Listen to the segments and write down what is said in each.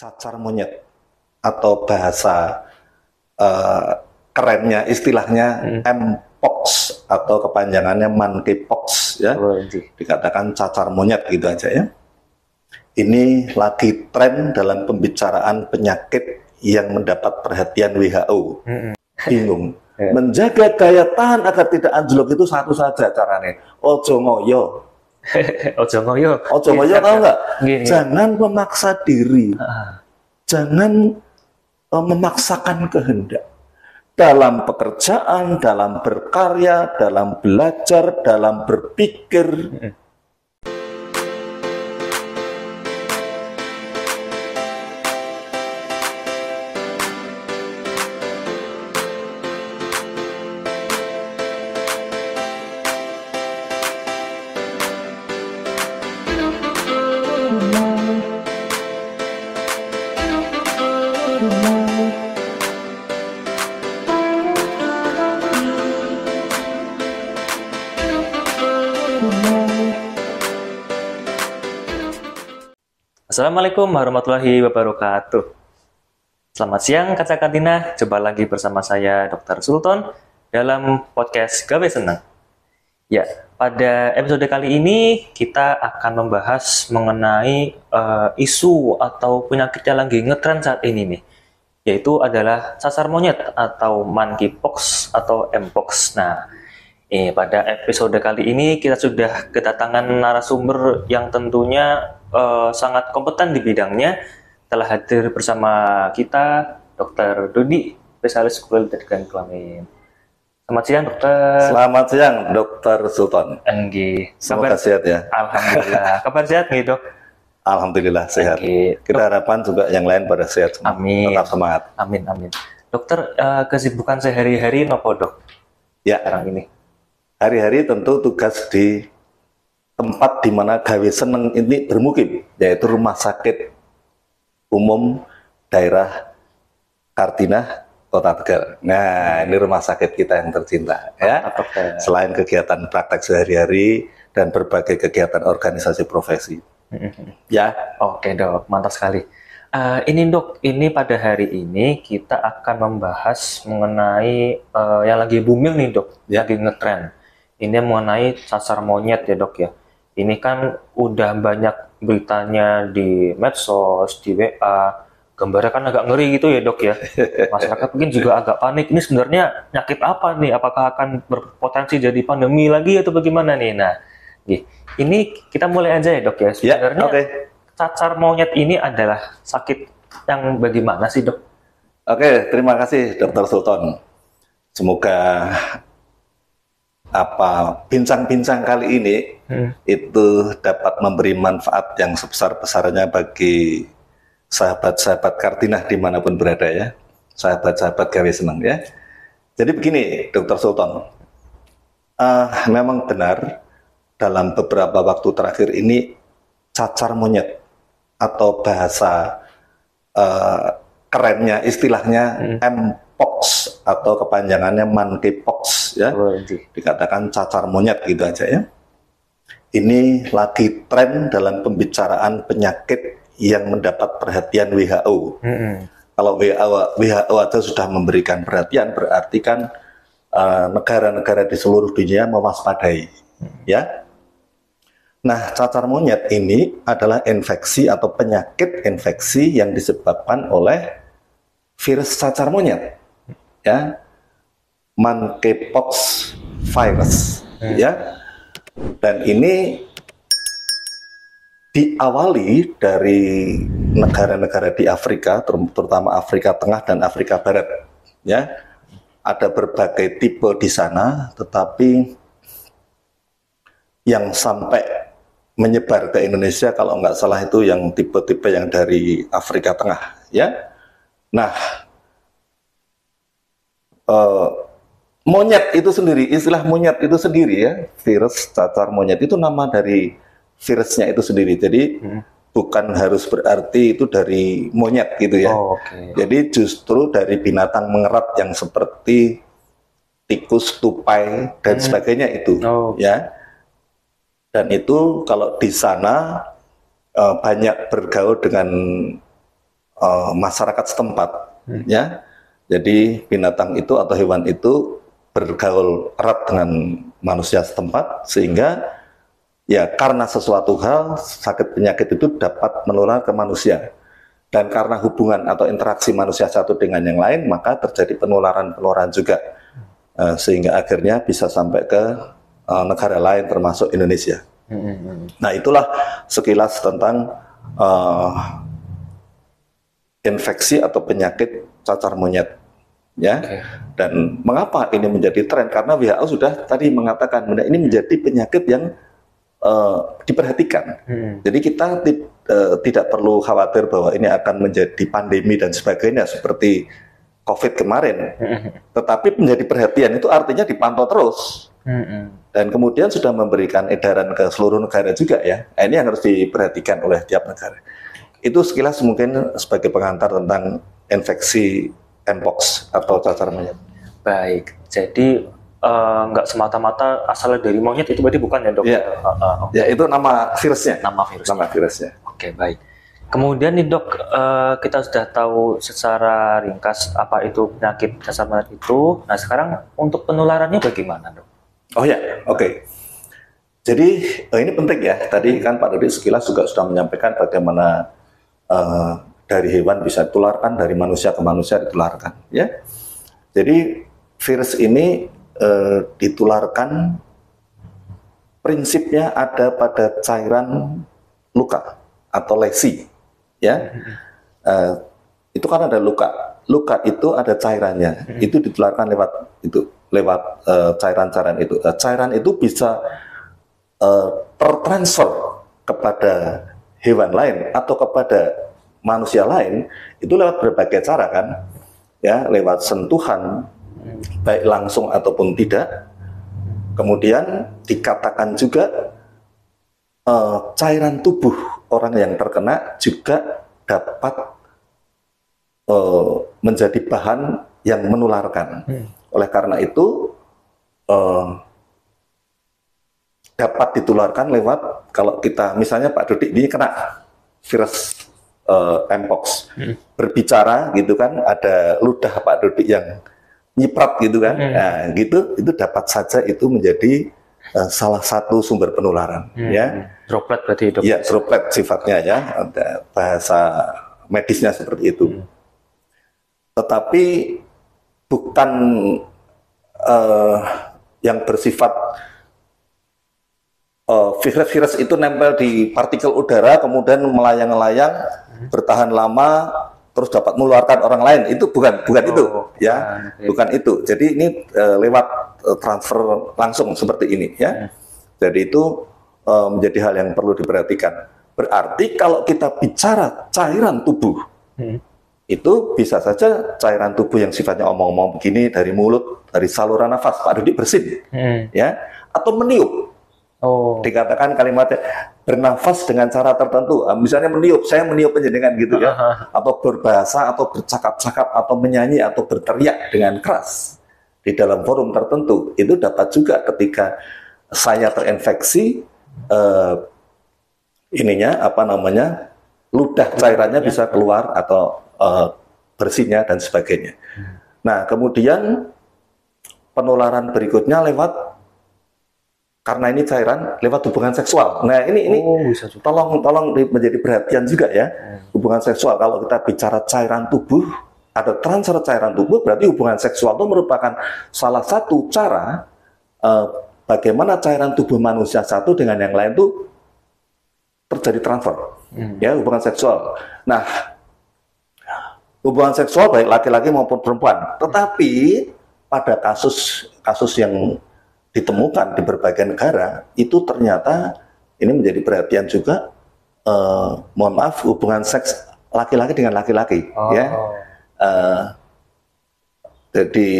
cacar monyet atau bahasa kerennya istilahnya mpox atau kepanjangannya monkeypox ya. Dikatakan cacar monyet gitu aja ya. Ini lagi tren dalam pembicaraan penyakit yang mendapat perhatian WHO. Bingung. Menjaga daya tahan agar tidak anjlok itu satu saja caranya. Ojo ngoyo. Ojo ngoyo. Ojo ngoyo tahu nggak? Jangan memaksa diri. Jangan memaksakan kehendak. Dalam pekerjaan, dalam berkarya, dalam belajar, dalam berpikir. Assalamualaikum warahmatullahi wabarakatuh. Selamat siang Kaca Kantina, jumpa lagi bersama saya Dr. Sultan dalam podcast Gawe Seneng. Ya, pada episode kali ini kita akan membahas mengenai isu atau penyakit yang lagi ngetren saat ini nih, yaitu adalah cacar monyet atau monkeypox atau mpox. Nah, pada episode kali ini kita sudah kedatangan narasumber yang tentunya sangat kompeten di bidangnya. Telah hadir bersama kita Dr. Dodi, spesialis kulit dan kelamin. Selamat siang dokter. Selamat siang Dr. Sultan. Semoga sehat ya. Alhamdulillah. Kabar sehat nih dok? Alhamdulillah sehat. Kita harapkan juga yang lain pada sehat semua. Amin. Tetap semangat. Amin. Dokter, kesibukan sehari-hari nopo dok? Ya. Sekarang ini. Hari-hari tentu tugas di tempat di mana Gawe Seneng ini bermukim, yaitu Rumah Sakit Umum Daerah Kartinah, Kota Tegal. Nah, ini rumah sakit kita yang tercinta, ya. Selain kegiatan praktek sehari-hari dan berbagai kegiatan organisasi profesi. Ya. Oke dok, mantap sekali. Ini dok, ini pada hari ini kita akan membahas mengenai yang lagi booming nih dok, lagi ngetren. Ini mengenai cacar monyet ya dok ya. Ini kan udah banyak beritanya di medsos, di WA, gambarnya kan agak ngeri gitu ya dok ya. Masyarakat mungkin juga agak panik. Ini sebenarnya penyakit apa nih? Apakah akan berpotensi jadi pandemi lagi atau bagaimana nih? Nah, ini kita mulai aja ya dok ya. Sebenarnya cacar monyet ini adalah sakit yang bagaimana sih dok? Oke, terima kasih Dr. Sultan. Semoga bincang-bincang kali ini itu dapat memberi manfaat yang sebesar-besarnya bagi sahabat-sahabat Kartinah dimanapun berada ya, sahabat-sahabat Gawe Seneng ya. Jadi begini Dr. Sultan, memang benar dalam beberapa waktu terakhir ini cacar monyet atau bahasa kerennya istilahnya mpox atau kepanjangannya monkeypox ya, dikatakan cacar monyet gitu aja ya. Ini lagi tren dalam pembicaraan penyakit yang mendapat perhatian WHO. Kalau WHO aja sudah memberikan perhatian, berarti kan negara-negara di seluruh dunia mewaspadai ya. Nah, cacar monyet ini adalah infeksi atau penyakit infeksi yang disebabkan oleh virus cacar monyet ya, monkeypox virus ya. Dan ini diawali dari negara-negara di Afrika, terutama Afrika Tengah dan Afrika Barat ya. Ada berbagai tipe di sana, tetapi yang sampai menyebar ke Indonesia kalau nggak salah itu yang tipe-tipe yang dari Afrika Tengah ya. Nah, monyet itu sendiri, istilah monyet itu sendiri ya, virus cacar monyet itu nama dari virusnya itu sendiri. Jadi bukan harus berarti itu dari monyet gitu ya. Jadi justru dari binatang mengerat yang seperti tikus, tupai dan sebagainya itu ya. Dan itu kalau di sana banyak bergaul dengan masyarakat setempat, ya. Jadi binatang itu atau hewan itu bergaul erat dengan manusia setempat, sehingga ya karena sesuatu hal sakit penyakit itu dapat menular ke manusia. Dan karena hubungan atau interaksi manusia satu dengan yang lain, maka terjadi penularan juga, sehingga akhirnya bisa sampai ke negara lain termasuk Indonesia. Nah, itulah sekilas tentang infeksi atau penyakit cacar monyet, ya. Dan mengapa ini menjadi tren? Karena WHO sudah tadi mengatakan bahwa ini menjadi penyakit yang diperhatikan. Jadi kita tidak perlu khawatir bahwa ini akan menjadi pandemi dan sebagainya seperti COVID kemarin. Tetapi menjadi perhatian itu artinya dipantau terus. Dan kemudian sudah memberikan edaran ke seluruh negara juga, ya. Nah, ini yang harus diperhatikan oleh tiap negara. Itu sekilas mungkin sebagai pengantar tentang infeksi mpox atau cacar monyet. Baik, jadi nggak semata-mata asalnya dari monyet itu berarti bukan ya, dok? Ya, ya itu nama virusnya. Nama virusnya. Nama virusnya. Oke, baik. Kemudian nih dok, kita sudah tahu secara ringkas apa itu penyakit cacar monyet itu. Nah, sekarang untuk penularannya bagaimana, dok? Oh ya, oke. Jadi ini penting ya. Tadi kan Pak Dodi sekilas juga sudah menyampaikan bagaimana dari hewan bisa ditularkan, dari manusia ke manusia ditularkan, ya. Jadi virus ini ditularkan, prinsipnya ada pada cairan luka atau lesi, ya. Itu kan ada luka itu ada cairannya, itu ditularkan lewat cairan-cairan itu. Cairan itu bisa tertransfer kepada hewan lain atau kepada manusia lain itu lewat berbagai cara, kan, ya, lewat sentuhan baik langsung ataupun tidak. Kemudian dikatakan juga cairan tubuh orang yang terkena juga dapat menjadi bahan yang menularkan. Oleh karena itu dapat ditularkan lewat, kalau kita misalnya Pak Dodi ini kena virus mpox, berbicara gitu kan, ada ludah Pak Dodi yang nyiprat gitu kan, nah gitu, itu dapat saja itu menjadi salah satu sumber penularan, ya. Droplet berarti, dok? Ya, droplet sifatnya, ya, ada bahasa medisnya seperti itu. Tetapi bukan yang bersifat virus-virus itu nempel di partikel udara kemudian melayang-layang bertahan lama terus dapat menularkan orang lain, itu bukan itu, ya. Bukan itu. Jadi ini lewat transfer langsung seperti ini, ya. Jadi itu menjadi hal yang perlu diperhatikan. Berarti kalau kita bicara cairan tubuh, itu bisa saja cairan tubuh yang sifatnya omong-omong begini, dari mulut, dari saluran nafas, Pak Dodi bersin, ya, atau meniup. Dikatakan kalimatnya bernafas dengan cara tertentu, misalnya meniup, saya meniup penjenengan gitu, ya, atau berbahasa, atau bercakap-cakap, atau menyanyi, atau berteriak dengan keras di dalam forum tertentu, itu dapat juga ketika saya terinfeksi, ludah cairannya bisa keluar atau bersihnya dan sebagainya. Nah, kemudian penularan berikutnya karena ini cairan lewat hubungan seksual. Nah, ini tolong menjadi perhatian juga, ya. Hubungan seksual, kalau kita bicara cairan tubuh, ada transfer cairan tubuh, berarti hubungan seksual itu merupakan salah satu cara bagaimana cairan tubuh manusia satu dengan yang lain itu terjadi transfer, ya, hubungan seksual. Nah, hubungan seksual baik laki-laki maupun perempuan. Tetapi pada kasus yang ditemukan di berbagai negara, itu ternyata ini menjadi perhatian juga, mohon maaf, hubungan seks laki-laki dengan laki-laki, ya. Jadi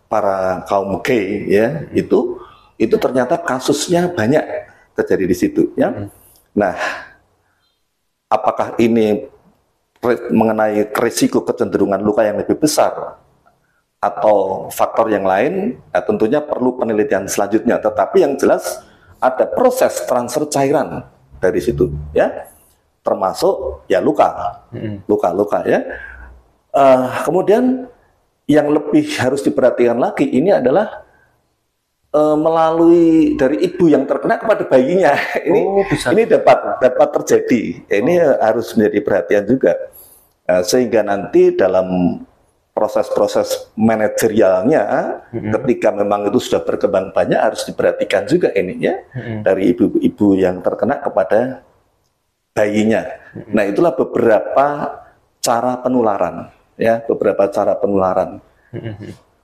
para kaum gay, ya, itu ternyata kasusnya banyak terjadi di situ, ya. Nah, apakah ini mengenai risiko kecenderungan luka yang lebih besar atau faktor yang lain, tentunya perlu penelitian selanjutnya. Tetapi yang jelas ada proses transfer cairan dari situ, ya. termasuk ya luka ya. Kemudian yang lebih harus diperhatikan lagi ini adalah melalui dari ibu yang terkena kepada bayinya. Ini dapat terjadi. Ini harus menjadi perhatian juga. Sehingga nanti dalam proses-proses manajerialnya, ketika memang itu sudah berkembang banyak, harus diperhatikan juga ini ya, dari ibu-ibu yang terkena kepada bayinya. Nah, itulah beberapa cara penularan, ya, beberapa cara penularan.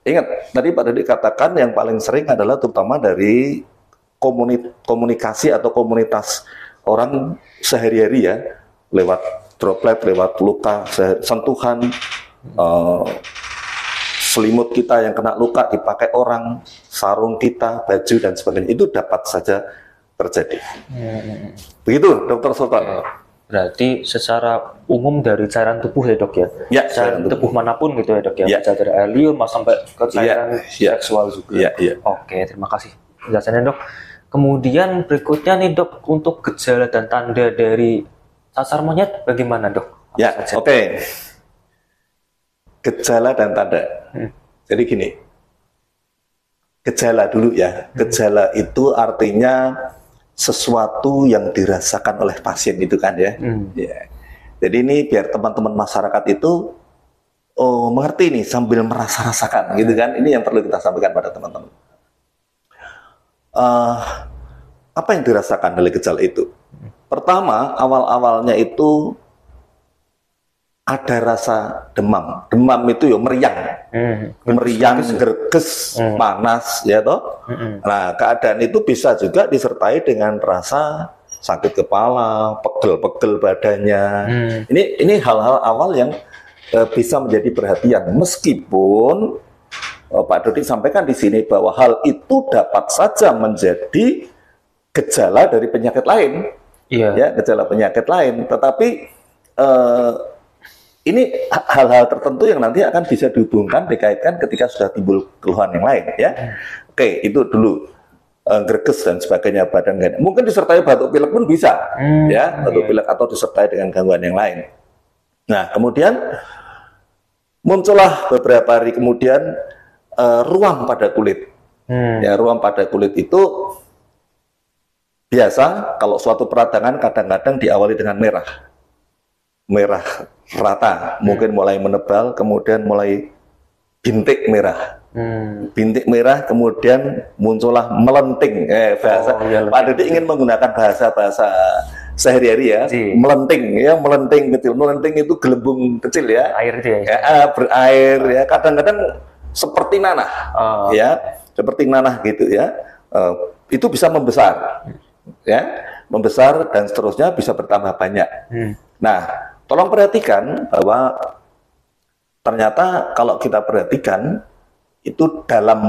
Ingat, tadi Pak Dodi katakan yang paling sering adalah terutama dari komunikasi atau komunitas orang sehari-hari ya, lewat droplet, lewat luka, sentuhan, selimut kita yang kena luka dipakai orang, sarung kita, baju dan sebagainya, itu dapat saja terjadi. Begitu, Dokter Sultan. Berarti secara umum dari cairan tubuh ya dok ya? Ya, cairan tubuh manapun gitu ya dok ya? Bisa dari air liur sampai ke cairan seksual juga. Oke, terima kasih penjelasannya dok. Kemudian berikutnya nih dok, untuk gejala dan tanda dari cacar monyet bagaimana dok? Oke. Gejala dan tanda. Jadi gini, gejala dulu ya. Gejala itu artinya sesuatu yang dirasakan oleh pasien itu kan ya. Jadi ini biar teman-teman masyarakat itu mengerti nih sambil merasa-rasakan gitu kan. Ini yang perlu kita sampaikan pada teman-teman. Apa yang dirasakan oleh gejala itu? Pertama, awal-awalnya itu ada rasa demam. Demam itu ya meriang, meriang, gerges, panas, ya toh. Nah, keadaan itu bisa juga disertai dengan rasa sakit kepala, pegel-pegel badannya. Ini hal-hal awal yang bisa menjadi perhatian. Meskipun Pak Dodi sampaikan di sini bahwa hal itu dapat saja menjadi gejala dari penyakit lain, ya, gejala penyakit lain. Tetapi ini hal-hal tertentu yang nanti akan bisa dihubungkan, dikaitkan ketika sudah timbul keluhan yang lain, ya. Oke, itu dulu greges dan sebagainya, badan gak enak. Mungkin disertai batuk pilek pun bisa, ya, batuk pilek atau disertai dengan gangguan yang lain. Nah, kemudian muncullah beberapa hari kemudian ruam pada kulit. Ya, ruam pada kulit itu biasa kalau suatu peradangan kadang-kadang diawali dengan merah rata, mungkin mulai menebal, kemudian mulai bintik merah. Bintik merah, kemudian muncullah melenting. Pak Dodi ingin menggunakan bahasa sehari-hari ya, melenting ya, melenting kecil. Melenting itu gelembung kecil ya. Air itu ya. Berair ya, kadang-kadang seperti nanah. Ya, seperti nanah gitu ya. Itu bisa membesar. Ya, membesar dan seterusnya bisa bertambah banyak. Nah, tolong perhatikan bahwa ternyata kalau kita perhatikan itu dalam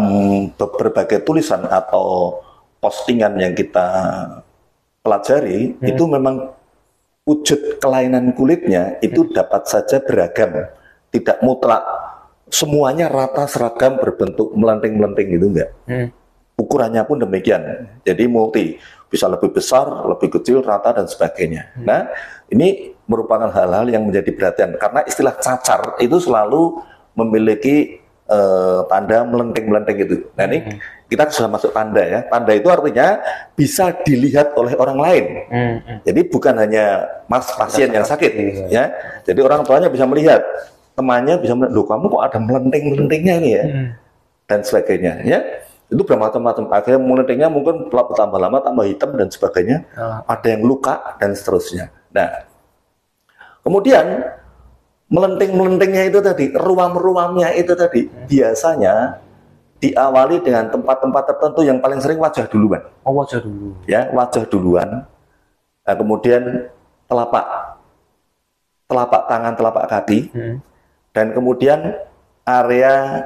berbagai tulisan atau postingan yang kita pelajari, itu memang wujud kelainan kulitnya itu dapat saja beragam, tidak mutlak semuanya rata seragam berbentuk melenting-melenting gitu enggak. Ukurannya pun demikian, jadi multi, bisa lebih besar, lebih kecil, rata dan sebagainya. Nah, ini merupakan hal-hal yang menjadi perhatian karena istilah cacar itu selalu memiliki tanda melenting-melenting itu. Nah, ini kita sudah masuk tanda ya. Tanda itu artinya bisa dilihat oleh orang lain. Jadi bukan hanya pasien yang sakit ya. Jadi orang tuanya bisa melihat, temannya bisa melihat, loh kamu kok ada melenting-melentingnya ini ya, dan sebagainya ya. Itu bermacam-macam. Akhirnya melentingnya mungkin bertambah lama, tambah hitam dan sebagainya. Ada yang luka dan seterusnya. Nah, kemudian melenting-melentingnya itu tadi, ruam-ruamnya itu tadi, biasanya diawali dengan tempat-tempat tertentu yang paling sering wajah duluan. Wajah dulu. Ya, wajah duluan. Nah, kemudian telapak tangan, telapak kaki, dan kemudian area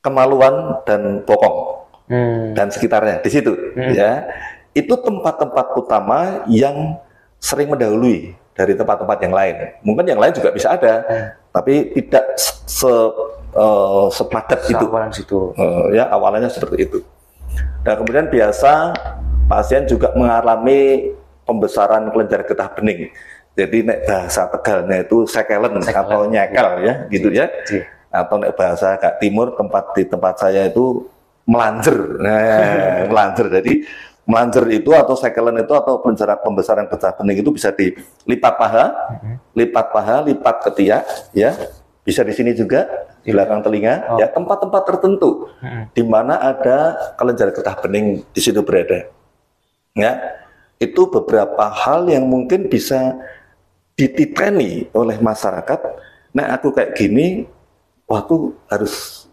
kemaluan dan bokong dan sekitarnya di situ, ya. Itu tempat-tempat utama yang sering mendahului dari tempat-tempat yang lain. Mungkin yang lain juga bisa ada, tapi tidak sepadat itu. Ya, awalnya seperti itu. Dan kemudian biasa pasien juga mengalami pembesaran kelenjar getah bening. Jadi nek bahasa Tegalnya itu sekelen atau nyekel ya, gitu ya. Atau nek bahasa Kak Timur di tempat saya itu melanjer. Nah, melanjer. Jadi melanjer itu atau sekelen itu atau pembesaran getah bening itu bisa dilipat paha, lipat ketiak, ya. Bisa di sini juga di belakang telinga, ya, tempat-tempat tertentu di mana ada kelenjar getah bening di situ berada. Ya, itu beberapa hal yang mungkin bisa dititeni oleh masyarakat. Nah, aku kayak gini, aku harus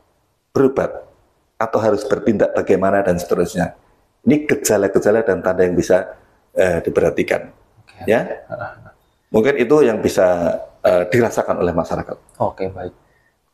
berobat atau harus bertindak bagaimana dan seterusnya. Ini gejala-gejala dan tanda yang bisa diperhatikan. Ya, mungkin itu yang bisa dirasakan oleh masyarakat. Oke, baik.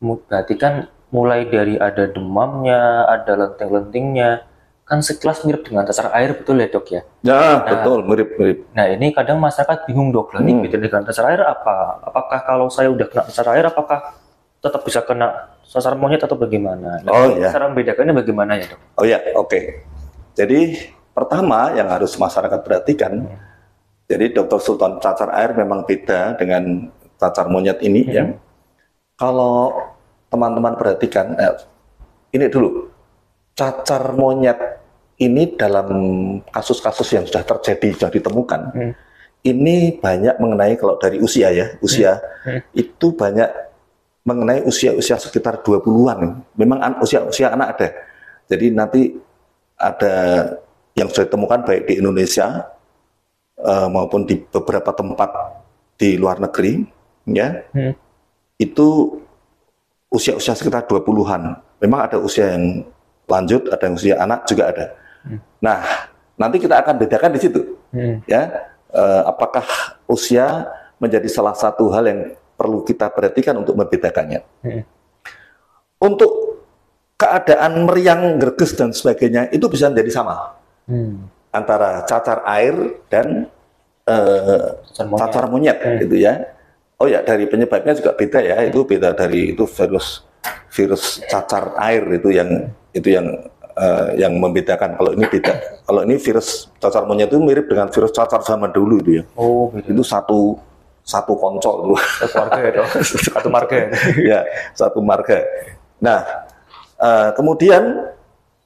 Berarti kan mulai dari ada demamnya, ada lenting-lentingnya, kan sekilas mirip dengan cacar air, betul ya dok ya? Ya, betul, mirip-mirip. Nah, ini kadang masyarakat bingung dok, ini beda dengan cacar air apa? Apakah kalau saya udah kena cacar air, apakah tetap bisa kena cacar monyet atau bagaimana? Nah, cara membedakannya bagaimana ya dok? Oh ya, oke. Jadi pertama yang harus masyarakat perhatikan, jadi Dr. Sultan, cacar air memang beda dengan cacar monyet ini ya. Kalau teman-teman perhatikan, ini dulu, cacar monyet ini dalam kasus-kasus yang sudah terjadi, sudah ditemukan, ini banyak mengenai kalau dari usia ya, itu banyak mengenai usia-usia sekitar 20-an. Memang usia anak ada. Jadi nanti ada yang sudah ditemukan baik di Indonesia maupun di beberapa tempat di luar negeri, ya, itu usia-usia sekitar 20-an. Memang ada usia yang lanjut, ada yang usia anak juga ada. Nah, nanti kita akan bedakan di situ, ya, apakah usia menjadi salah satu hal yang perlu kita perhatikan untuk membedakannya. Untuk keadaan meriang, gerges dan sebagainya itu bisa menjadi sama antara cacar air dan cacar monyet, gitu ya. Oh ya, dari penyebabnya juga beda ya, itu beda dari itu virus cacar air itu yang membedakan. Kalau ini beda. Kalau ini virus cacar monyet itu mirip dengan virus cacar zaman dulu itu ya. Oh, beda. Itu satu konco itu. Satu marga ya dong. Satu marga. Ya, satu marga. Nah, kemudian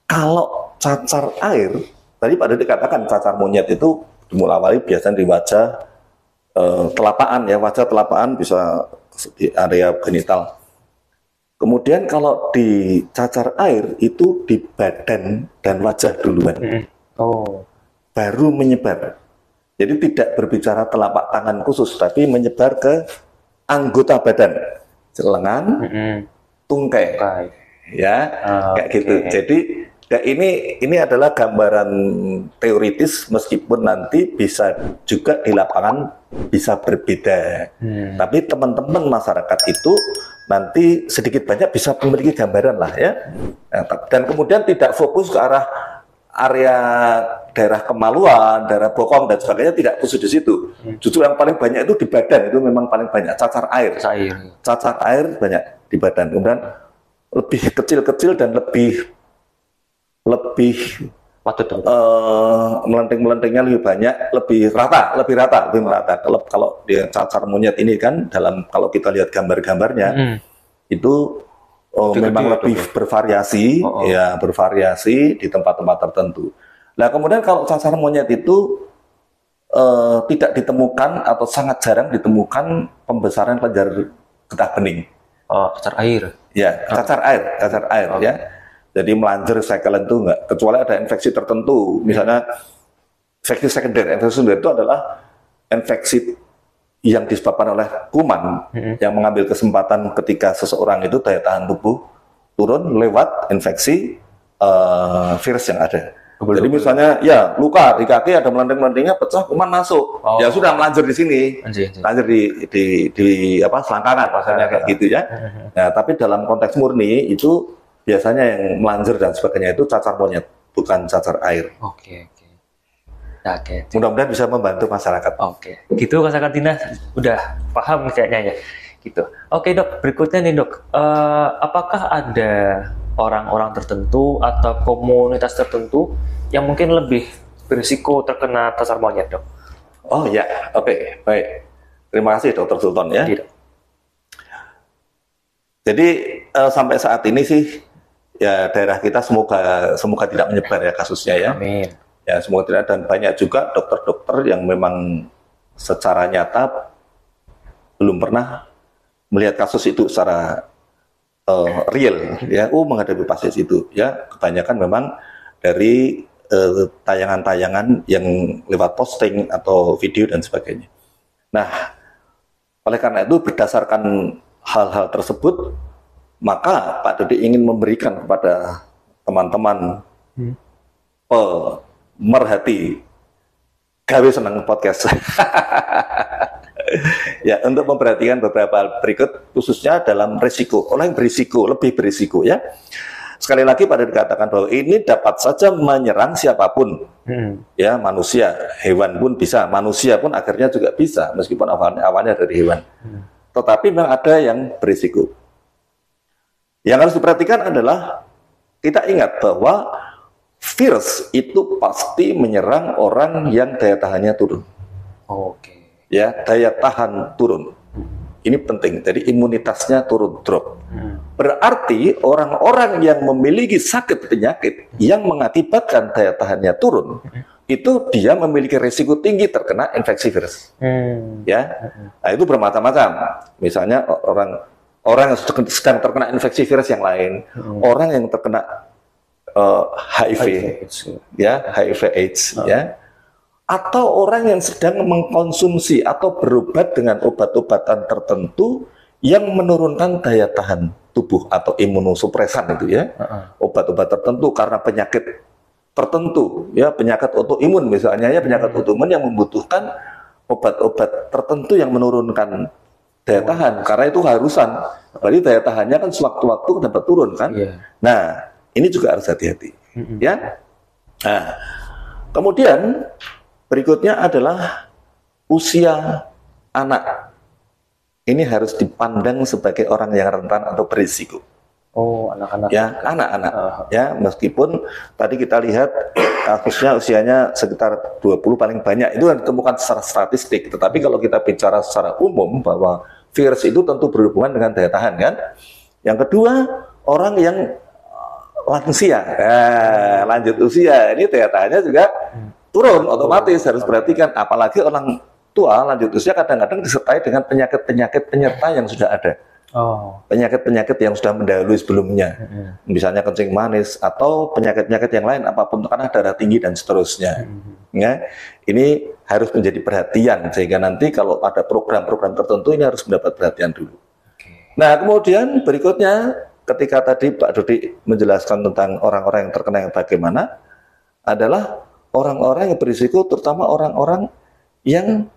kalau cacar air, tadi Pak Dede katakan cacar monyet itu dimulai biasanya di wajah telapaan ya, wajah telapaan bisa di area genital. Kemudian kalau di cacar air itu di badan dan wajah duluan. Baru menyebar. Jadi tidak berbicara telapak tangan khusus, tapi menyebar ke anggota badan, lengan, tungkai, ya, kayak gitu. Jadi ya ini adalah gambaran teoritis, meskipun nanti bisa juga di lapangan bisa berbeda. Tapi teman-teman masyarakat itu nanti sedikit banyak bisa memiliki gambaran lah ya. Dan kemudian tidak fokus ke area daerah kemaluan, daerah bokong dan sebagainya, tidak khusus di situ. Justru yang paling banyak itu di badan, itu memang paling banyak cacar air. Cacar air banyak di badan. Kemudian lebih kecil-kecil dan lebih melenting-melentingnya lebih banyak, lebih merata. Kalau dia cacar monyet ini kan kalau kita lihat gambar-gambarnya itu memang lebih bervariasi, ya, bervariasi di tempat-tempat tertentu. Nah, kemudian kalau cacar monyet itu tidak ditemukan atau sangat jarang ditemukan pembesaran kelenjar getah bening. Cacar air. Ya, cacar air ya. Jadi melanjer sekelen itu enggak, kecuali ada infeksi tertentu, misalnya infeksi sekunder. Infeksi sekunder itu adalah infeksi yang disebabkan oleh kuman yang mengambil kesempatan ketika seseorang itu daya tahan tubuh turun lewat infeksi virus yang ada. Jadi misalnya ya luka di kaki ada melenting-melentingnya pecah, kuman masuk, ya sudah melanjur di sini, melanjur di selangkangan rasanya kayak gitu ya. Nah, tapi dalam konteks murni itu biasanya yang melanjur dan sebagainya itu cacar monyet, bukan cacar air. Oke. Mudah-mudahan bisa membantu masyarakat. Oke. Gitu Kak Sakartina, udah paham kayaknya ya. Gitu. Oke dok, berikutnya nih dok, apakah ada orang-orang tertentu atau komunitas tertentu yang mungkin lebih berisiko terkena cacar monyet dok? Oh ya, oke, baik. Terima kasih Dokter Sultan ya. Tidak. Jadi sampai saat ini sih ya daerah kita semoga tidak menyebar ya kasusnya ya. Amin. Ya semoga tidak, dan banyak juga dokter-dokter yang memang secara nyata belum pernah melihat kasus itu secara real ya, menghadapi pasien itu ya. Kebanyakan memang dari tayangan-tayangan yang lewat posting atau video dan sebagainya. Nah, oleh karena itu berdasarkan hal-hal tersebut, maka Pak Dodi ingin memberikan kepada teman-teman pemerhati Gawe Seneng Podcast ya, untuk memperhatikan beberapa hal berikut, khususnya dalam risiko, orang yang berisiko, lebih berisiko ya. Sekali lagi pada dikatakan bahwa ini dapat saja menyerang siapapun, ya, manusia, hewan pun bisa, manusia pun akhirnya juga bisa, meskipun awalnya dari hewan. Tetapi memang ada yang berisiko. Yang harus diperhatikan adalah kita ingat bahwa virus itu pasti menyerang orang yang daya tahannya turun. Oke. Ya, daya tahan turun. Ini penting. Jadi imunitasnya turun, drop. Berarti orang-orang yang memiliki sakit penyakit yang mengakibatkan daya tahannya turun, itu dia memiliki risiko tinggi terkena infeksi virus. Ya, nah itu bermacam-macam. Misalnya orang yang sedang terkena infeksi virus yang lain, orang yang terkena HIV, ya, HIV/AIDS, ya, atau orang yang sedang mengkonsumsi atau berobat dengan obat-obatan tertentu yang menurunkan daya tahan tubuh atau imunosupresan itu ya, obat-obat tertentu karena penyakit tertentu ya, penyakit autoimun misalnya ya, penyakit autoimun yang membutuhkan obat-obat tertentu yang menurunkan daya tahan, karena itu harusan, berarti daya tahannya kan sewaktu-waktu dapat turun kan. Nah, ini juga harus hati-hati ya. Nah, kemudian berikutnya adalah usia anak. Ini harus dipandang sebagai orang yang rentan atau berisiko. Oh, anak-anak. Ya, anak-anak. Ya, meskipun tadi kita lihat kasusnya usianya sekitar 20 paling banyak, itu kan ditemukan secara statistik. Tetapi kalau kita bicara secara umum bahwa virus itu tentu berhubungan dengan daya tahan kan. Yang kedua, orang yang lansia, lanjut usia, ini daya tahannya juga turun otomatis, harus perhatikan. Apalagi orang tua lanjut usia kadang-kadang disertai dengan penyakit-penyakit penyerta yang sudah ada. Penyakit-penyakit yang sudah mendahului sebelumnya, misalnya kencing manis atau penyakit-penyakit yang lain, apapun, karena darah tinggi dan seterusnya. Ya, ini harus menjadi perhatian, sehingga nanti kalau ada program-program tertentu ini harus mendapat perhatian dulu. Nah, kemudian berikutnya, ketika tadi Pak Dodi menjelaskan tentang orang-orang yang terkena yang bagaimana, adalah orang-orang yang berisiko, terutama orang-orang yang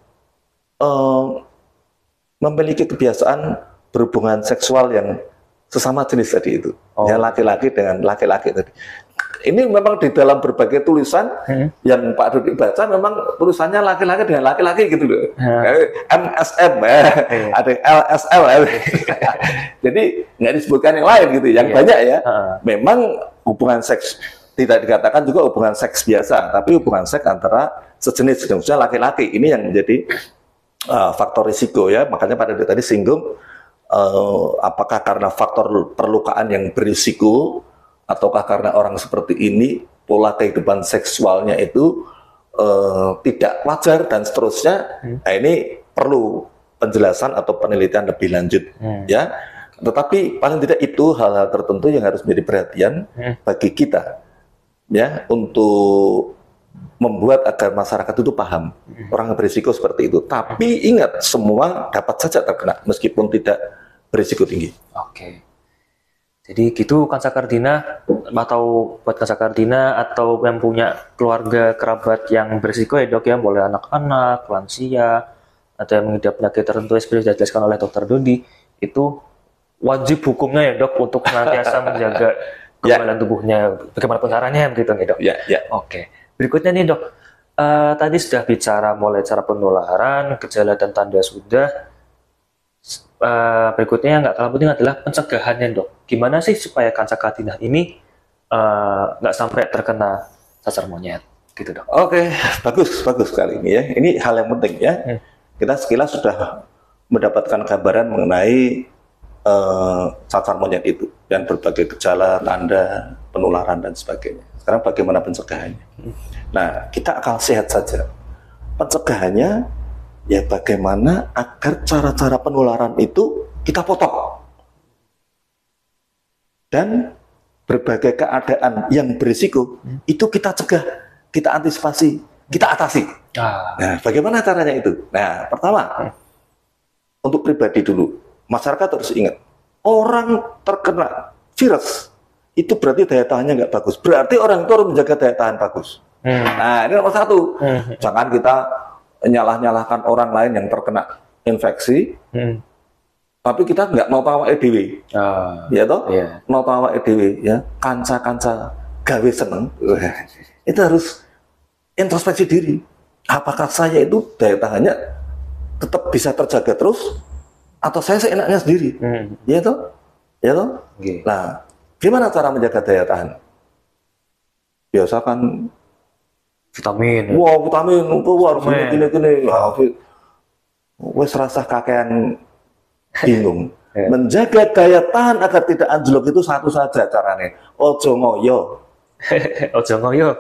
memiliki kebiasaan berhubungan seksual yang sesama jenis tadi itu, ya, laki-laki dengan laki-laki tadi. Ini memang di dalam berbagai tulisan yang Pak Dodi baca, memang tulisannya laki-laki dengan laki-laki gitu loh. MSM, ada LSL, jadi nggak disebutkan yang lain gitu, yang banyak ya. Memang hubungan seks tidak dikatakan juga hubungan seks biasa, tapi hubungan seks antara sejenis, khususnya laki-laki, ini yang menjadi faktor risiko ya. Makanya Pak Dodi tadi singgung, apakah karena faktor perlukaan yang berisiko, ataukah karena orang seperti ini pola kehidupan seksualnya itu tidak wajar dan seterusnya. Nah, ini perlu penjelasan atau penelitian lebih lanjut ya. Tetapi paling tidak itu hal-hal tertentu yang harus menjadi perhatian bagi kita ya, untuk membuat agar masyarakat itu paham orang yang berisiko seperti itu. Tapi ingat, semua dapat saja terkena meskipun tidak berisiko tinggi. Oke. Jadi gitu Kansa Kardina, atau buat Kansa Kardina atau yang punya keluarga kerabat yang berisiko ya Dok ya, boleh anak-anak, lansia, atau yang mengidap penyakit tertentu seperti sudah dijelaskan oleh Dokter Dodi, itu wajib hukumnya ya Dok untuk senantiasa menjaga kekebalan tubuhnya, bagaimanapun caranya begitu nih Dok. Ya. Oke. Berikutnya nih Dok, tadi sudah bicara mulai cara penularan, gejala dan tanda sudah. Berikutnya yang nggak kalah penting adalah pencegahannya Dok. Gimana sih supaya Kansa Kardina ini nggak sampai terkena cacar monyet? gitu dok. Oke, bagus sekali ini ya. Ini hal yang penting ya. Kita sekilas sudah mendapatkan gambaran mengenai cacar monyet itu dan berbagai gejala, tanda, penularan dan sebagainya. Sekarang bagaimana pencegahannya? Nah, kita akal sehat saja. Pencegahannya ya bagaimana agar cara-cara penularan itu kita potong. Dan berbagai keadaan yang berisiko itu kita cegah, kita antisipasi, kita atasi. Nah, bagaimana caranya itu? Nah, pertama, untuk pribadi dulu, masyarakat harus ingat, orang terkena virus itu berarti daya tahannya nggak bagus. Berarti orang itu harus menjaga daya tahan bagus. Nah, ini nomor satu. Jangan kita nyalah-nyalahkan orang lain yang terkena infeksi, tapi kita nggak mau tahu EDW, ya toh? Yeah. Mau tahu EDW, ya kanca-kanca gawe seneng, itu harus introspeksi diri. Apakah saya itu daya tahannya tetap bisa terjaga terus, atau saya seenaknya sendiri, ya toh? Ya toh? Okay. Nah, gimana cara menjaga daya tahan? Biasa kan vitamin. Wah, vitamin itu harus gini. Wes rasa kakean bingung. Menjaga daya tahan agar tidak anjlok itu satu saja caranya. Ojo ngoyo. Ojo ngoyo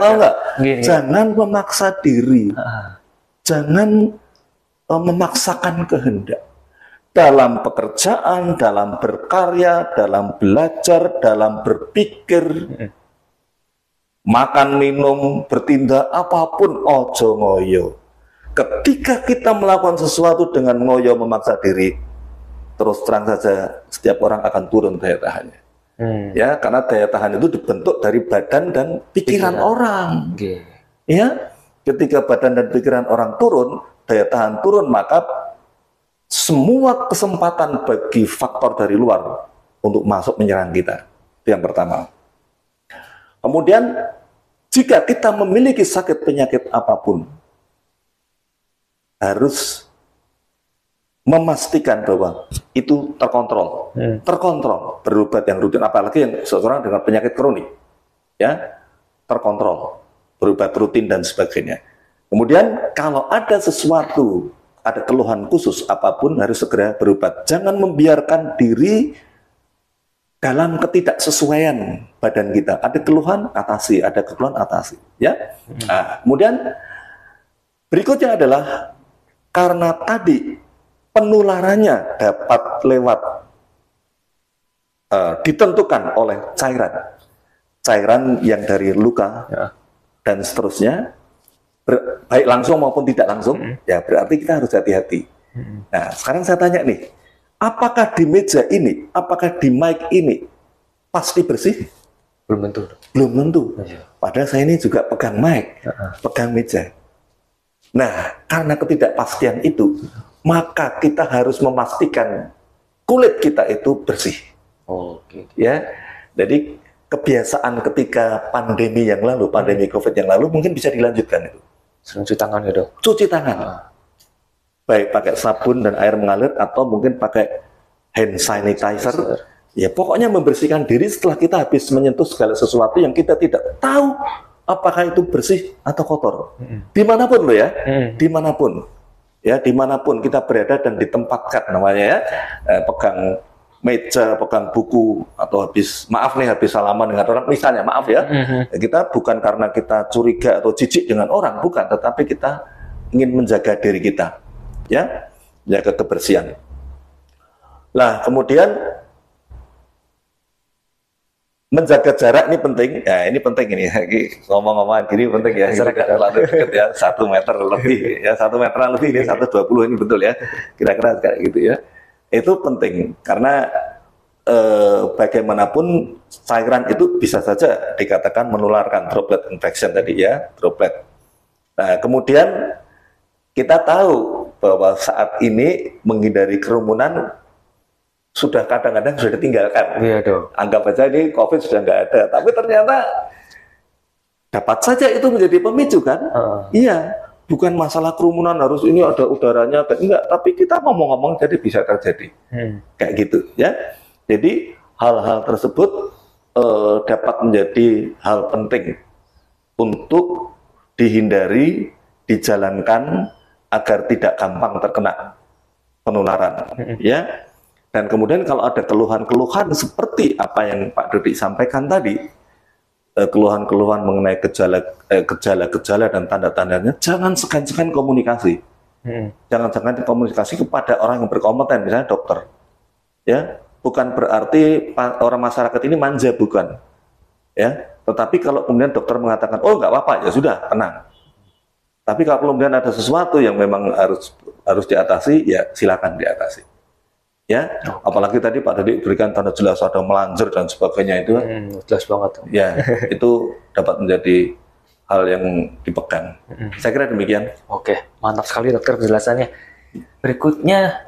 tahu nggak? Jangan memaksa diri. Jangan memaksakan kehendak. Dalam pekerjaan, dalam berkarya, dalam belajar, dalam berpikir, makan, minum, bertindak, apapun ojo ngoyo. Ketika kita melakukan sesuatu dengan ngoyo memaksa diri, terus terang saja setiap orang akan turun daya tahannya. Ya, karena daya tahan itu dibentuk dari badan dan pikiran orang. Ya, ketika badan dan pikiran orang turun, daya tahan turun, maka semua kesempatan bagi faktor dari luar untuk masuk menyerang kita. Itu yang pertama. Kemudian, jika kita memiliki sakit penyakit apapun, harus memastikan bahwa itu terkontrol, berobat yang rutin, apalagi yang seseorang dengan penyakit kronik, ya, terkontrol, berobat rutin dan sebagainya. Kemudian kalau ada sesuatu, ada keluhan khusus apapun harus segera berobat. Jangan membiarkan diri dalam ketidaksesuaian badan kita. Ada keluhan atasi, ada keluhan atasi, ya. Nah, kemudian berikutnya adalah karena tadi penularannya dapat lewat ditentukan oleh cairan yang dari luka dan seterusnya, baik langsung maupun tidak langsung, ya berarti kita harus hati-hati. Nah, sekarang saya tanya nih, apakah di meja ini, apakah di mic ini pasti bersih? Belum tentu. Belum tentu. Padahal saya ini juga pegang mic, pegang meja. Nah, karena ketidakpastian itu, maka kita harus memastikan kulit kita itu bersih. Ya, jadi kebiasaan ketika pandemi yang lalu, pandemi COVID yang lalu, mungkin bisa dilanjutkan itu. Cuci tangan ya dok? Cuci tangan. Baik pakai sabun dan air mengalir atau mungkin pakai hand sanitizer. Ya pokoknya membersihkan diri setelah kita habis menyentuh segala sesuatu yang kita tidak tahu apakah itu bersih atau kotor. Dimanapun loh ya, dimanapun. Ya dimanapun kita berada dan ditempatkan namanya ya, pegang meja, pegang buku, atau habis salaman dengan orang, misalnya maaf ya, kita bukan karena kita curiga atau jijik dengan orang, bukan, tetapi kita ingin menjaga diri kita, ya, menjaga kebersihan. Nah, kemudian menjaga jarak ini penting, ya ini penting ini, ngomong-ngomong gini penting ya, jarak terlalu dekat ya, 1 meter lebih, ya 1 meteran lebih, ini 1,20 ini betul ya, kira-kira kayak gitu ya. Itu penting karena bagaimanapun cairan itu bisa saja dikatakan menularkan, droplet infection tadi ya, droplet. Nah, kemudian kita tahu bahwa saat ini menghindari kerumunan sudah kadang-kadang sudah ditinggalkan. Iya dong. Anggap aja ini COVID sudah nggak ada, tapi ternyata dapat saja itu menjadi pemicu kan? Iya. Bukan masalah kerumunan harus ini ada udaranya, enggak, tapi kita ngomong-ngomong jadi bisa terjadi. Kayak gitu ya. Jadi hal-hal tersebut dapat menjadi hal penting untuk dihindari, dijalankan agar tidak gampang terkena penularan, ya. Dan kemudian kalau ada keluhan-keluhan seperti apa yang Pak Dodi sampaikan tadi, keluhan-keluhan mengenai gejala-gejala dan tanda-tandanya, jangan segan-segan komunikasi. Jangan-jangan komunikasi kepada orang yang berkompeten, misalnya dokter. Ya, bukan berarti orang masyarakat ini manja, bukan. Ya, tetapi kalau kemudian dokter mengatakan, oh nggak apa-apa, ya sudah, tenang. Tapi kalau kemudian ada sesuatu yang memang harus diatasi, ya silakan diatasi. Ya, apalagi tadi Pak Dodi berikan tanda jelas ada melanjur dan sebagainya itu, jelas banget. Ya, itu dapat menjadi hal yang dipegang. Saya kira demikian. Oke, mantap sekali dokter penjelasannya. Berikutnya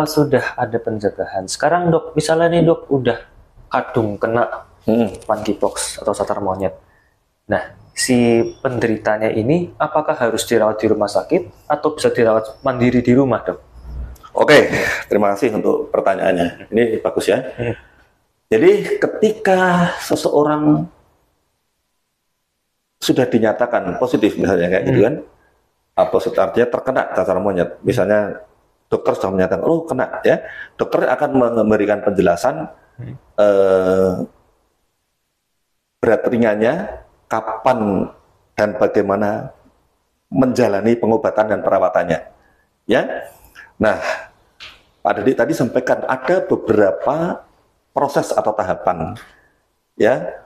sudah ada pencegahan. Sekarang dok, misalnya nih dok udah kadung kena monkeypox atau cacar monyet. Nah, si penderitanya ini apakah harus dirawat di rumah sakit atau bisa dirawat mandiri di rumah dok? Oke, terima kasih untuk pertanyaannya. Ini bagus ya. Jadi ketika seseorang sudah dinyatakan positif misalnya kayak gitu kan, positif artinya terkena cacar monyet. Misalnya dokter sudah menyatakan, oh kena ya, dokter akan memberikan penjelasan berat ringannya, kapan dan bagaimana menjalani pengobatan dan perawatannya. Ya. Nah, Pak Dodi tadi sampaikan ada beberapa proses atau tahapan. Ya,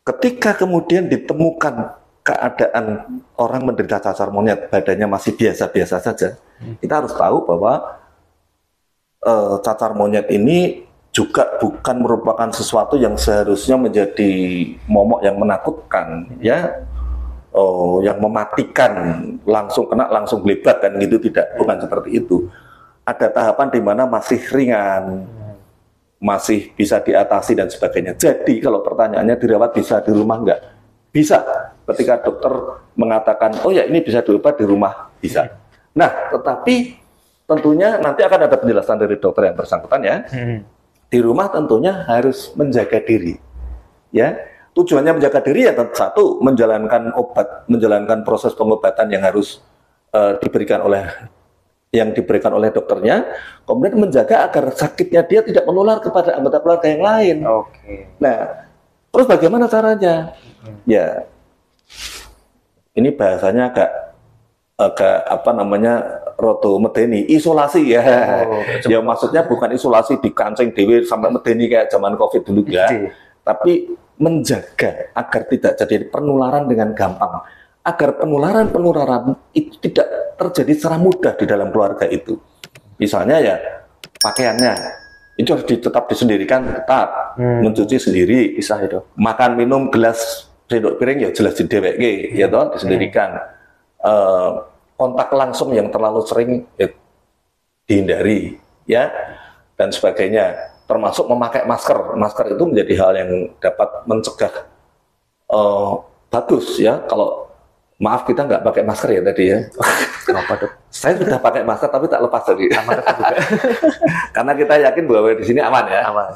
ketika kemudian ditemukan keadaan orang menderita cacar monyet, badannya masih biasa-biasa saja, kita harus tahu bahwa cacar monyet ini juga bukan merupakan sesuatu yang seharusnya menjadi momok yang menakutkan, ya, yang mematikan, langsung kena langsung belebat kan gitu, tidak, bukan seperti itu. Ada tahapan di mana masih ringan, masih bisa diatasi dan sebagainya. Jadi kalau pertanyaannya dirawat bisa di rumah enggak? Bisa. Ketika dokter mengatakan, oh ya ini bisa diobat di rumah, bisa. Nah, tetapi tentunya nanti akan ada penjelasan dari dokter yang bersangkutan ya. Di rumah tentunya harus menjaga diri. Ya, tujuannya menjaga diri ya satu, menjalankan proses pengobatan yang harus diberikan oleh dokternya, kemudian menjaga agar sakitnya dia tidak menular kepada anggota keluarga yang lain. Oke. Nah, terus bagaimana caranya? Ya, ini bahasanya agak apa namanya, roto medeni, isolasi ya. Ya maksudnya bukan isolasi di kancing dewe sampai medeni kayak zaman COVID dulu ya, tapi menjaga agar tidak jadi penularan dengan gampang. Agar penularan itu tidak terjadi secara mudah di dalam keluarga itu. Misalnya ya pakaiannya itu harus tetap disendirikan, tetap mencuci sendiri, bisa itu. Makan minum gelas sendok piring ya jelas dideweke, ya toh, disendirikan. Kontak langsung yang terlalu sering ya, dihindari, ya, dan sebagainya. Termasuk memakai masker. Masker itu menjadi hal yang dapat mencegah. Bagus ya kalau maaf kita nggak pakai masker ya tadi ya. Kenapa dok? Saya sudah pakai masker tapi tak lepas tadi. Aman juga. Karena kita yakin bahwa di sini aman ya. Aman.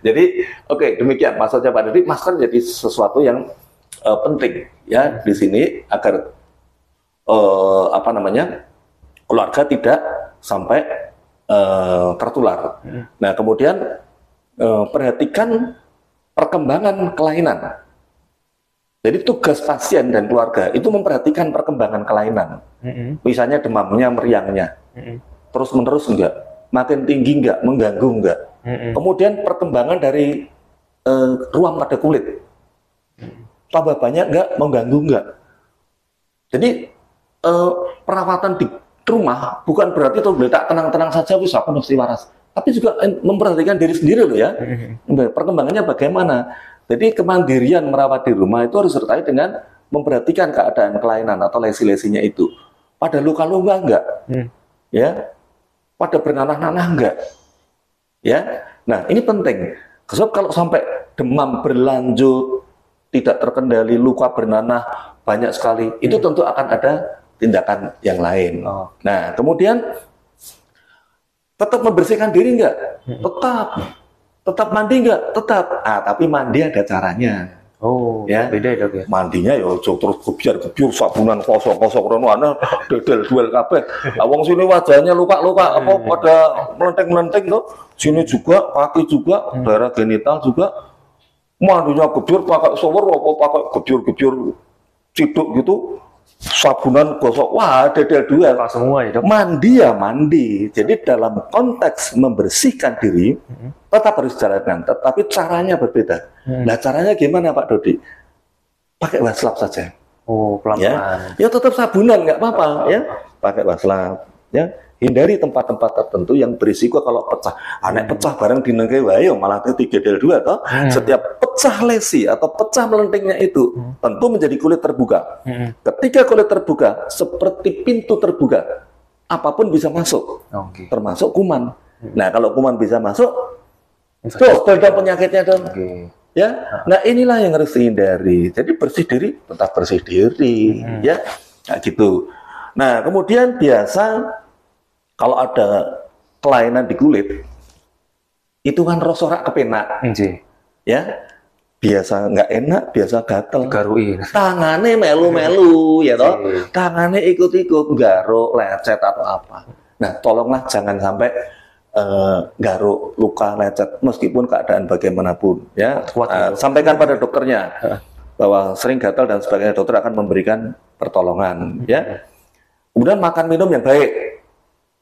Jadi oke, demikian maksudnya Pak Dodi, masker jadi sesuatu yang penting ya di sini agar keluarga tidak sampai tertular. Nah kemudian perhatikan perkembangan kelainan. Jadi tugas pasien dan keluarga itu memperhatikan perkembangan kelainan. Misalnya demamnya, meriangnya, terus-menerus enggak, makin tinggi enggak, mengganggu enggak. Kemudian perkembangan dari ruam pada kulit, tambah banyak enggak, mengganggu enggak. Jadi perawatan di rumah bukan berarti tuh tak tenang-tenang saja wis aku mesti waras, tapi juga memperhatikan diri sendiri loh ya. Perkembangannya bagaimana? Jadi kemandirian merawat di rumah itu harus disertai dengan memperhatikan keadaan kelainan atau lesi-lesinya itu. Pada luka-luka enggak? Ya. Pada bernanah-nanah enggak? Ya. Nah, ini penting. Sebab kalau sampai demam berlanjut, tidak terkendali, luka bernanah banyak sekali, itu tentu akan ada tindakan yang lain. Nah, kemudian tetap membersihkan diri enggak? Tetap mandi enggak? Tetap. Tapi mandi ada caranya. Oh, ya beda ya dok ya. Mandinya ya terus gebyar-gebyur sabunan kosok-kosok rono ana dedel duel kabeh. Lah wong sini wajahnya luka-luka apa pada melenteng-melenteng tuh. Sini juga kaki juga, daerah genital juga. Mandinya gebyur pakai shower apa pakai gebyur-gebyur ciduk gitu. Sabunan gosok, wah dedel duel semua ya dok. Mandi ya mandi. Jadi dalam konteks membersihkan diri tetap harus dijalankan, tetapi caranya berbeda. Nah caranya gimana Pak Dodi? Pakai waslap saja. Oh pelan-pelan. Ya tetap sabunan nggak apa-apa ya. Pakai waslap ya. Hindari tempat-tempat tertentu yang berisiko kalau pecah. Anak pecah bareng di nengke wae malah gedel dua toh. Setiap pecah lesi atau pecah melentingnya itu tentu menjadi kulit terbuka. Ketika kulit terbuka seperti pintu terbuka, apapun bisa masuk. Termasuk kuman. Nah, kalau kuman bisa masuk, tuh penyakitnya dong. Ya. Nah, inilah yang harus dihindari. Jadi bersih diri, tetap bersih diri, ya. Nah, gitu. Nah, kemudian biasa kalau ada kelainan di kulit, itu kan rosorak kepenak, ya biasa nggak enak, biasa gatel, garuin, tangannya melu-melu, ya toh, tangannya ikut-ikut, garuk, lecet atau apa. Nah, tolonglah jangan sampai garuk, luka, lecet, meskipun keadaan bagaimanapun, ya. Sampaikan pada dokternya bahwa sering gatal dan sebagainya, dokter akan memberikan pertolongan, ya. Kemudian makan minum yang baik.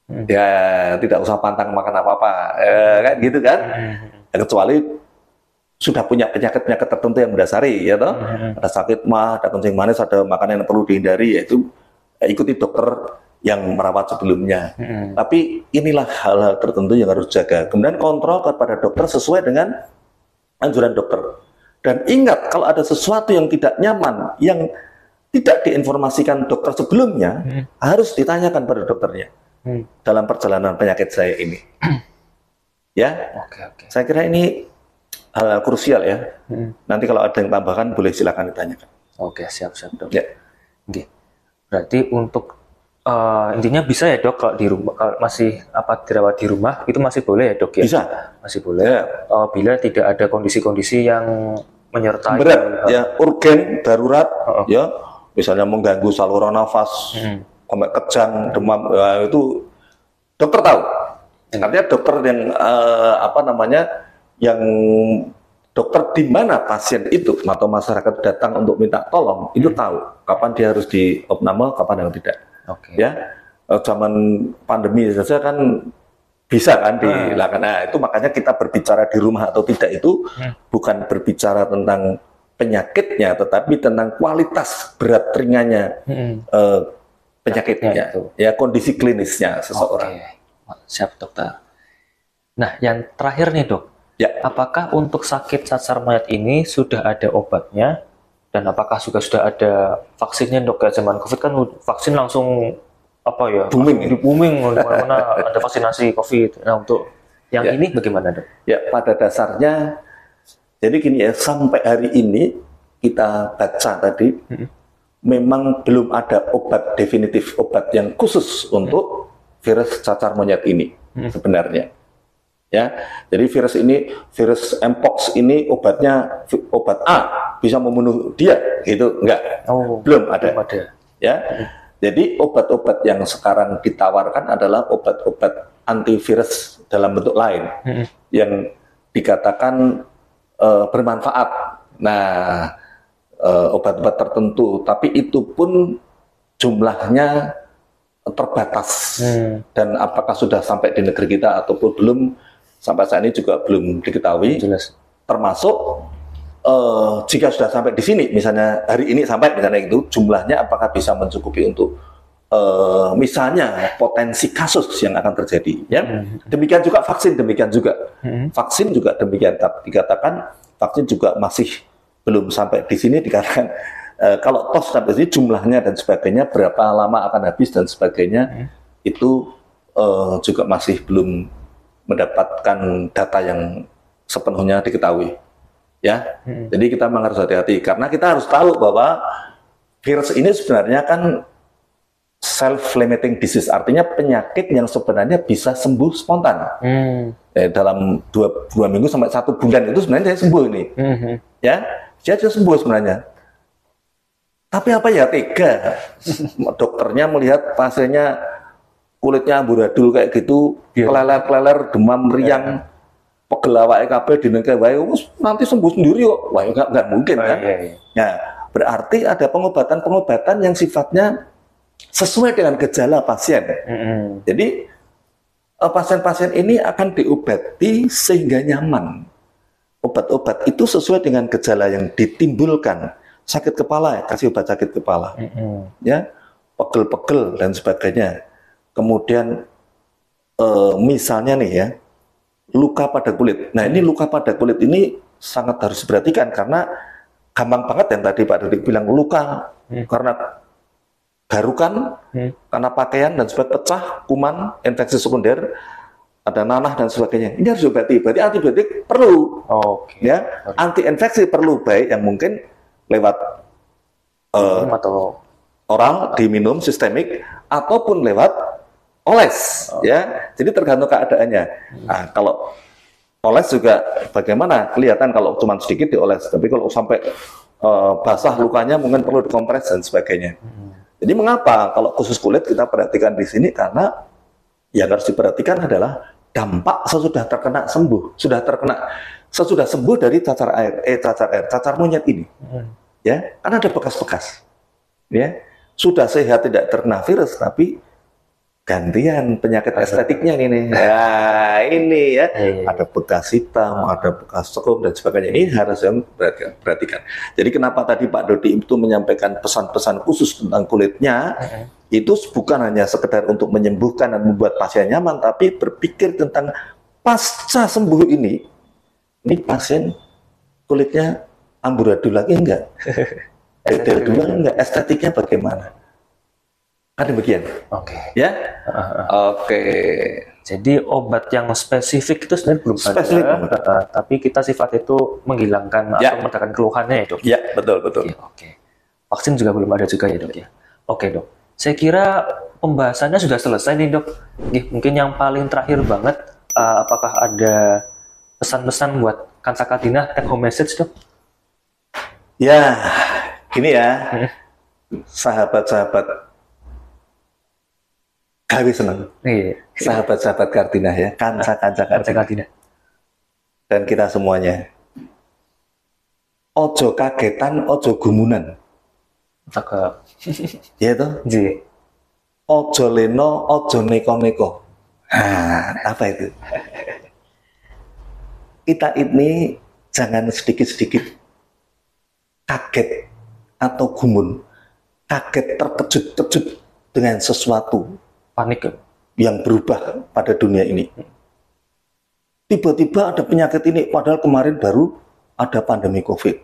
Ya tidak usah pantang makan apa-apa, kayak gitu kan. Kecuali sudah punya penyakit-penyakit tertentu yang mendasari, ya toh. Ada sakit mah, ada kencing manis, ada makanan yang perlu dihindari, yaitu ikuti dokter yang merawat sebelumnya. Tapi inilah hal-hal tertentu yang harus jaga. Kemudian kontrol kepada dokter sesuai dengan anjuran dokter. Dan ingat kalau ada sesuatu yang tidak nyaman, yang tidak diinformasikan dokter sebelumnya, harus ditanyakan pada dokternya. Dalam perjalanan penyakit saya ini, ya, saya kira ini hal krusial ya. Nanti kalau ada yang tambahkan boleh silakan ditanyakan. Siap dok. Ya. Berarti untuk intinya bisa ya dok kalau di rumah, kalau masih dirawat di rumah itu masih boleh ya dok ya? Bisa, masih boleh. Ya. Bila tidak ada kondisi-kondisi yang menyertai berat, ya urgen, darurat, ya, misalnya mengganggu saluran nafas. Sampai kejang, demam, itu dokter tahu. Artinya dokter yang yang dokter di mana pasien itu atau masyarakat datang untuk minta tolong itu tahu kapan dia harus di opname, kapan yang tidak. Ya, zaman pandemi saja kan bisa kan dilakukan. Nah, itu makanya kita berbicara di rumah atau tidak itu bukan berbicara tentang penyakitnya, tetapi tentang kualitas berat ringannya. Penyakitnya, ya kondisi klinisnya seseorang. Siap dokter. Nah, yang terakhir nih dok, apakah untuk sakit cacar monyet ini sudah ada obatnya dan apakah juga sudah ada vaksinnya dok? Kayak zaman COVID kan vaksin langsung booming di mana-mana ada vaksinasi COVID. Nah, untuk yang ini bagaimana dok? Ya, pada dasarnya jadi gini ya, sampai hari ini kita baca tadi. Memang belum ada obat definitif, obat yang khusus untuk virus cacar monyet ini sebenarnya. Ya, jadi virus mpox ini obatnya obat A bisa membunuh dia, gitu enggak? Belum ada. Ya, jadi obat-obat yang sekarang ditawarkan adalah obat-obat antivirus dalam bentuk lain yang dikatakan bermanfaat. Nah, obat-obat tertentu, tapi itu pun jumlahnya terbatas dan apakah sudah sampai di negeri kita ataupun belum sampai saat ini juga belum diketahui. Termasuk jika sudah sampai di sini, misalnya hari ini sampai misalnya itu jumlahnya apakah bisa mencukupi untuk misalnya potensi kasus yang akan terjadi. Ya, demikian juga vaksin, demikian juga vaksin juga demikian. Dikatakan vaksin juga masih belum sampai di sini, dikatakan kalau tos sampai sini jumlahnya dan sebagainya berapa lama akan habis dan sebagainya itu juga masih belum mendapatkan data yang sepenuhnya diketahui. Ya, jadi kita memang harus hati-hati karena kita harus tahu bahwa virus ini sebenarnya kan self-limiting disease, artinya penyakit yang sebenarnya bisa sembuh spontan. Dalam dua minggu sampai 1 bulan itu sebenarnya saya sembuh ini. Ya. Dia sudah sembuh sebenarnya. Tapi apa ya, tega. Dokternya melihat pasiennya kulitnya amburadul kayak gitu, keleler-keleler, demam riang, pegel awake kabeh dinengke wae, nanti sembuh sendiri kok. Wah, enggak mungkin kan. Nah, berarti ada pengobatan-pengobatan yang sifatnya sesuai dengan gejala pasien. Jadi pasien-pasien ini akan diobati sehingga nyaman. Obat-obat itu sesuai dengan gejala yang ditimbulkan. Sakit kepala, kasih obat sakit kepala, ya, pegel-pegel dan sebagainya. Kemudian misalnya nih ya, luka pada kulit. Nah, ini luka pada kulit ini sangat harus diperhatikan karena gampang banget yang tadi Pak Dodik bilang, luka karena garukan, karena pakaian dan sebagainya, pecah, kuman, infeksi sekunder, ada nanah dan sebagainya. Ini harus diobati. Berarti antibiotik perlu. Ya, anti infeksi perlu, baik yang mungkin lewat atau oral diminum sistemik ataupun lewat oles, ya. Jadi tergantung keadaannya. Nah, kalau oles juga bagaimana? Kelihatan kalau cuma sedikit dioles, tapi kalau sampai basah lukanya mungkin perlu dikompres dan sebagainya. Jadi mengapa kalau khusus kulit kita perhatikan di sini? Karena yang harus diperhatikan adalah dampak sesudah terkena sembuh, sesudah sembuh dari cacar monyet ini. Ya, karena ada bekas-bekas. Ya, sudah sehat tidak terkena virus, tapi gantian penyakit estetiknya ini. Ya, ini ya, ada bekas hitam, ada bekas sekum dan sebagainya. Ini harus yang perhatikan. Jadi kenapa tadi Pak Dodi itu menyampaikan pesan-pesan khusus tentang kulitnya, itu bukan hanya sekedar untuk menyembuhkan dan membuat pasien nyaman, tapi berpikir tentang pasca sembuh ini pasien kulitnya amburadul lagi enggak? Dulu enggak? Estetiknya bagaimana? Kan demikian. Ya? Jadi obat yang spesifik itu sebenarnya belum ada, tapi kita sifat itu menghilangkan atau meredakan keluhannya ya, Dok? Ya, betul. Vaksin juga belum ada juga ya, Dok ya? Oke, Dok. Saya kira pembahasannya sudah selesai nih, Dok. Mungkin yang paling terakhir banget, apakah ada pesan-pesan buat Kansa Kadinah, take home message, Dok? Ya, gini ya, sahabat-sahabat gawe seneng, sahabat-sahabat Kadinah ya, kanca-kanca Kadinah, dan kita semuanya, ojo kagetan, ojo gumunan, cakep, ya toh, ojo leno, ojo neko-neko. Apa itu? Kita ini jangan sedikit-sedikit kaget atau gumun, kaget terkejut-kejut dengan sesuatu panik yang berubah pada dunia ini. Tiba-tiba ada penyakit ini, padahal kemarin baru ada pandemi COVID.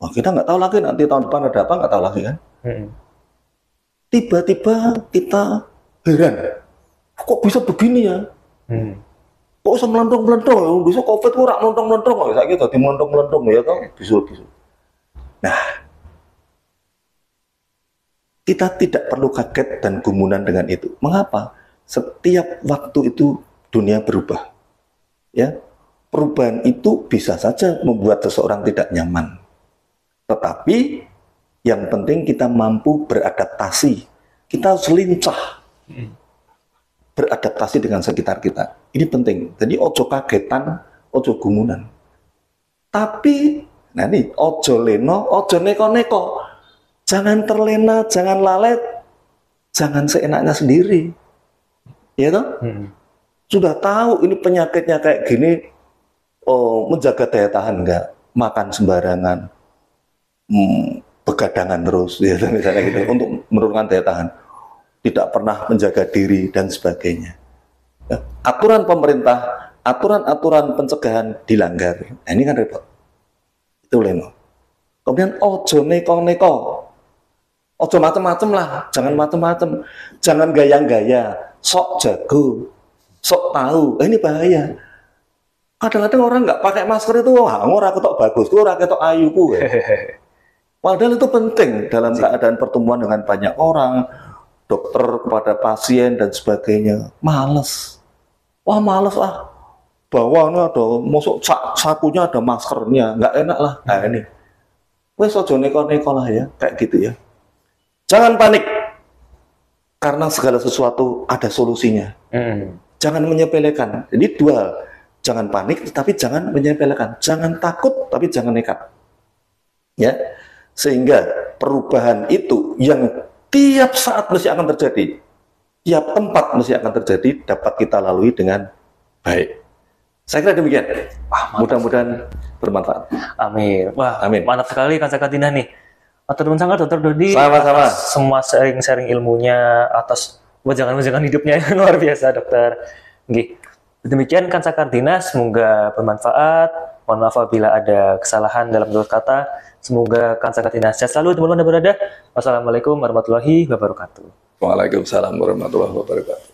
Wah, kita nggak tahu lagi nanti tahun depan ada apa, nggak tahu lagi kan. Tiba-tiba kita heran, kok bisa begini ya? Kok bisa melendung-melendung? Bisa COVID kok rak melendung-melendung, kok saya gitu, melendung-melendung ya toh, bisul-bisul. Nah, kita tidak perlu kaget dan gumunan dengan itu. Mengapa? Setiap waktu itu dunia berubah. Ya, perubahan itu bisa saja membuat seseorang tidak nyaman. Tetapi yang penting kita mampu beradaptasi. Kita harus lincah beradaptasi dengan sekitar kita. Ini penting. Jadi ojo kagetan, ojo gumunan. Tapi nah ini, ojo leno, ojo neko-neko. Jangan terlena, jangan lalet, jangan seenaknya sendiri. Ya toh? Sudah tahu ini penyakitnya kayak gini, menjaga daya tahan enggak, makan sembarangan, begadangan terus, ya, misalnya gitu, untuk menurunkan daya tahan. Tidak pernah menjaga diri dan sebagainya. Ya, aturan pemerintah, aturan-aturan pencegahan dilanggar. Nah, ini kan repot. Itu leno. Kemudian ojo neko-neko, ojo macem-macem lah, jangan macem-macem, jangan gaya-gaya, sok jago, sok tahu. Ini bahaya. Kadang-kadang orang nggak pakai masker itu, wah, orang ketok bagus, orang ketok ayu ku. Padahal itu penting dalam keadaan pertemuan dengan banyak orang, dokter kepada pasien dan sebagainya. Males, wah males lah. Bawahnya ada, masuk sakunya ada maskernya, nggak enak lah. Nah ini, Wes ojo neko-neko lah ya, kayak gitu ya. Jangan panik, karena segala sesuatu ada solusinya. Jangan menyepelekan. Jadi dua hal. Jangan panik, tetapi jangan menyepelekan. Jangan takut, tapi jangan nekat. Ya, sehingga perubahan itu yang tiap saat mesti akan terjadi, tiap tempat mesti akan terjadi, dapat kita lalui dengan baik. Saya kira demikian. Mudah-mudahan bermanfaat. Amin. Wah, amin. Mantap sekali Kang Sakatina nih. Matur nuwun sangat Dokter Dodi. Sama-sama. Semua sharing-sharing ilmunya atas wejangan-wejangan hidupnya luar biasa Dokter. Nggih. Demikian Kang Sakatina, semoga bermanfaat. Mohon maaf apabila ada kesalahan dalam tutur kata. Semoga Kang Sakatina sehat selalu teman-teman berada. Wassalamualaikum warahmatullahi wabarakatuh. Waalaikumsalam warahmatullahi wabarakatuh.